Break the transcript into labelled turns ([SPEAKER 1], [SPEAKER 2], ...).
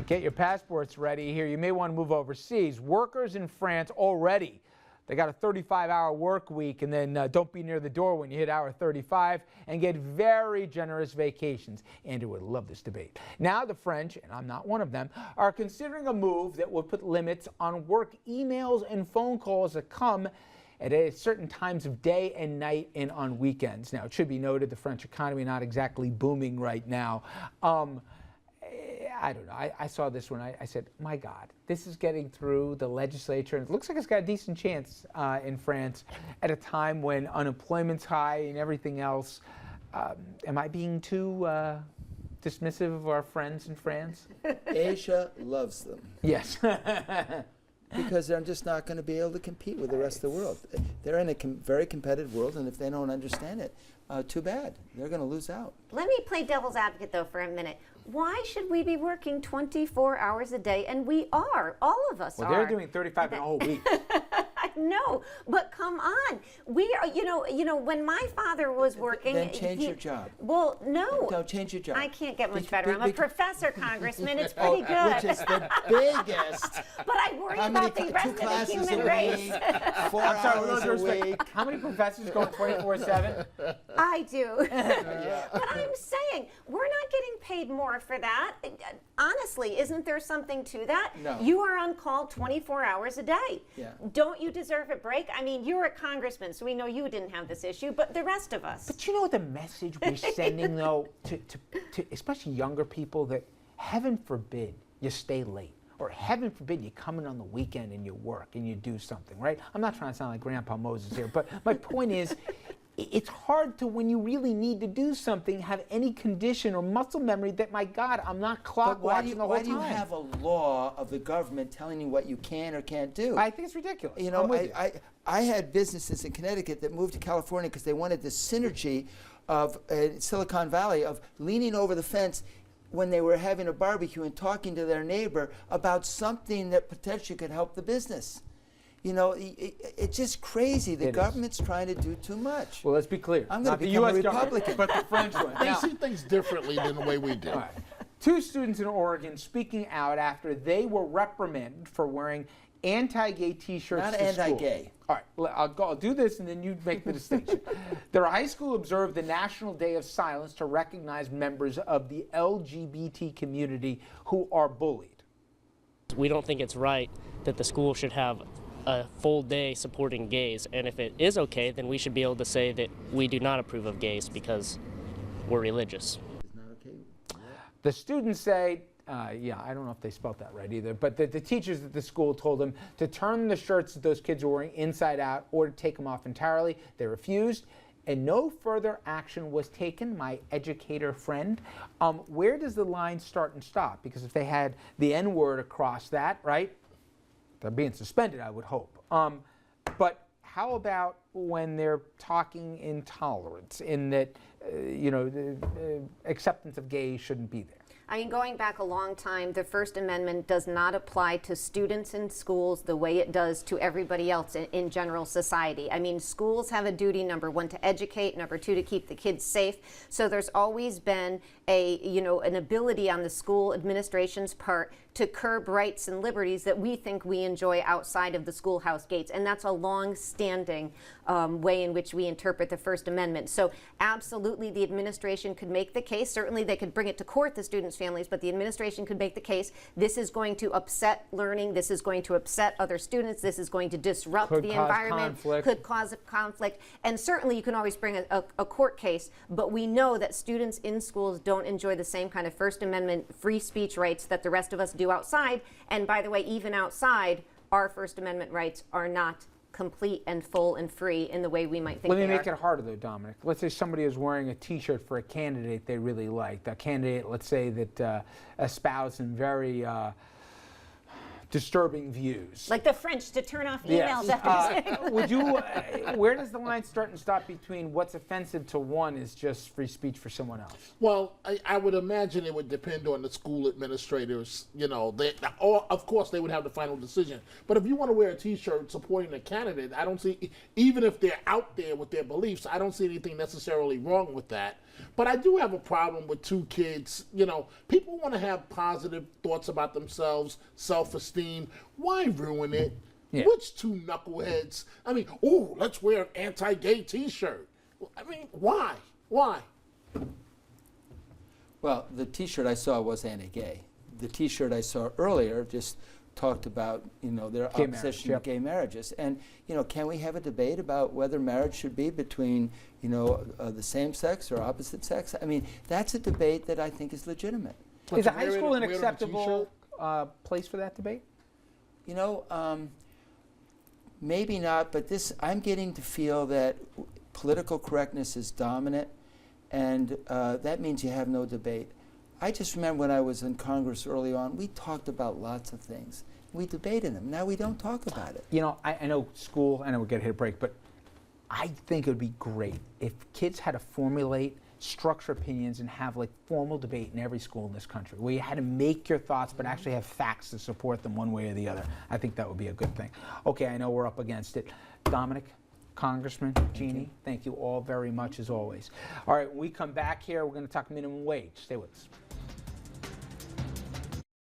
[SPEAKER 1] Get your passports ready here. You may want to move overseas. Workers in France already, they got a 35-hour work week, and then don't be near the door when you hit hour 35, and get very generous vacations. Andrew would love this debate. Now the French, and I'm not one of them, are considering a move that would put limits on work emails and phone calls that come at certain times of day and night and on weekends. Now, it should be noted the French economy not exactly booming right now. I don't know. I saw this one. I said, my God, this is getting through the legislature, and it looks like it's got a decent chance in France at a time when unemployment's high and everything else. Am I being too dismissive of our friends in France?
[SPEAKER 2] Asia loves them.
[SPEAKER 1] Yes.
[SPEAKER 2] Because they're just not going to be able to compete with the rest of the world. They're in a very competitive world, and if they don't understand it, too bad. They're going to lose out.
[SPEAKER 3] Let me play devil's advocate, though, for a minute. Why should we be working 24 hours a day? And we are. All of us are.
[SPEAKER 1] Well, they're doing 35 in a whole week.
[SPEAKER 3] No, but come on. We are, you know, when my father was working.
[SPEAKER 2] Then change your job.
[SPEAKER 3] Well, no.
[SPEAKER 2] No, change your job.
[SPEAKER 3] I can't get much better. I'm a professor, Congressman. It's pretty good.
[SPEAKER 2] Which is the biggest.
[SPEAKER 3] But I worry about the rest of the human race.
[SPEAKER 2] 4 hours a week.
[SPEAKER 1] How many professors go 24/7?
[SPEAKER 3] I do. But I'm saying, we're not getting paid more for that. Honestly, isn't there something to that?
[SPEAKER 2] No.
[SPEAKER 3] You are on call 24 hours a day.
[SPEAKER 2] Yeah.
[SPEAKER 3] Don't you deserve a break? I mean, you're a congressman, so we know you didn't have this issue, but the rest of us.
[SPEAKER 1] But you know the message we're sending, though, to especially younger people, that heaven forbid you stay late, or heaven forbid you come in on the weekend and you work and you do something, right? I'm not trying to sound like Grandpa Moses here, but my point is, it's hard to, when you really need to do something, have any condition or muscle memory that, my God, I'm not clock watching the whole time.
[SPEAKER 2] Why do you have a law of the government telling you what you can or can't do?
[SPEAKER 1] I think it's ridiculous.
[SPEAKER 2] You know, I had businesses in Connecticut that moved to California because they wanted the synergy of Silicon Valley, of leaning over the fence when they were having a barbecue and talking to their neighbor about something that potentially could help the business. You know, it's just crazy. The government's trying to do too much.
[SPEAKER 1] Well, let's be clear.
[SPEAKER 2] I'm going to become a Republican.
[SPEAKER 1] But the French one.
[SPEAKER 4] They see things differently than the way we do.
[SPEAKER 1] Right. Two students in Oregon speaking out after they were reprimanded for wearing anti-gay T-shirts
[SPEAKER 2] Not
[SPEAKER 1] to school.
[SPEAKER 2] anti-gay.
[SPEAKER 1] All right, I'll do this, and then you make the distinction. Their high school observed the National Day of Silence to recognize members of the LGBT community who are bullied.
[SPEAKER 5] We don't think it's right that the school should have a full day supporting gays, and if it is okay, then we should be able to say that we do not approve of gays because we're religious.
[SPEAKER 2] It's not okay.
[SPEAKER 1] The students say, yeah, I don't know if they spelled that right either, but the teachers at the school told them to turn the shirts that those kids were wearing inside out or to take them off entirely. They refused, and no further action was taken. My educator friend, where does the line start and stop? Because if they had the N-word across that, right, they're being suspended, I would hope. But how about when they're talking intolerance, in that, the acceptance of gays shouldn't be there?
[SPEAKER 3] I mean, going back a long time, the First Amendment does not apply to students in schools the way it does to everybody else in general society. I mean, schools have a duty, number one, to educate, number two, to keep the kids safe. So there's always been an ability on the school administration's part to curb rights and liberties that we think we enjoy outside of the schoolhouse gates. And that's a long-standing way in which we interpret the First Amendment. So absolutely, the administration could make the case. Certainly, they could bring it to court, the students' families, but the administration could make the case this is going to upset learning, this is going to upset other students, this is going to disrupt the environment, could cause a conflict. And certainly, you can always bring a court case, but we know that students in schools don't enjoy the same kind of First Amendment free speech rights that the rest of us do outside. And by the way, even outside, our First Amendment rights are not complete and full and free in the way we might think they are.
[SPEAKER 1] Let me make it harder, though, Dominic. Let's say somebody is wearing a T-shirt for a candidate they really liked, a candidate, let's say, that espoused some very disturbing views.
[SPEAKER 3] Like the French to turn off emails after
[SPEAKER 1] would you, where does the line start and stop between what's offensive to one is just free speech for someone else?
[SPEAKER 4] Well, I would imagine it would depend on the school administrators. Or of course they would have the final decision. But if you want to wear a T-shirt supporting a candidate, I don't see, even if they're out there with their beliefs, I don't see anything necessarily wrong with that. But I do have a problem with two kids. You know, people want to have positive thoughts about themselves, self-esteem. Why ruin it?
[SPEAKER 1] Yeah.
[SPEAKER 4] Which two knuckleheads? I mean, ooh, let's wear an anti-gay T-shirt. I mean, why? Why?
[SPEAKER 2] Well, the T-shirt I saw was anti-gay. The T-shirt I saw earlier just talked about, their
[SPEAKER 1] Gay marriage,
[SPEAKER 2] opposition
[SPEAKER 1] yep.
[SPEAKER 2] to gay marriages. And, can we have a debate about whether marriage should be between, the same sex or opposite sex? I mean, that's a debate that I think is legitimate.
[SPEAKER 1] Is a
[SPEAKER 4] But
[SPEAKER 1] high
[SPEAKER 4] wear it-
[SPEAKER 1] school an
[SPEAKER 4] wear it on a
[SPEAKER 1] acceptable place for that debate?
[SPEAKER 2] Maybe not, but I'm getting to feel that political correctness is dominant, and that means you have no debate. I just remember when I was in Congress early on, we talked about lots of things. We debated them. Now we don't talk about it.
[SPEAKER 1] I know school, I know we're going to hit a break, but I think it would be great if kids had to formulate, structure opinions, and have like formal debate in every school in this country, where you had to make your thoughts but actually have facts to support them one way or the other. I think that would be a good thing. Okay, I know we're up against it. Dominic, Congressman, Jeannie, thank you all very much as always. All right, when we come back here, we're going to talk minimum wage. Stay with us.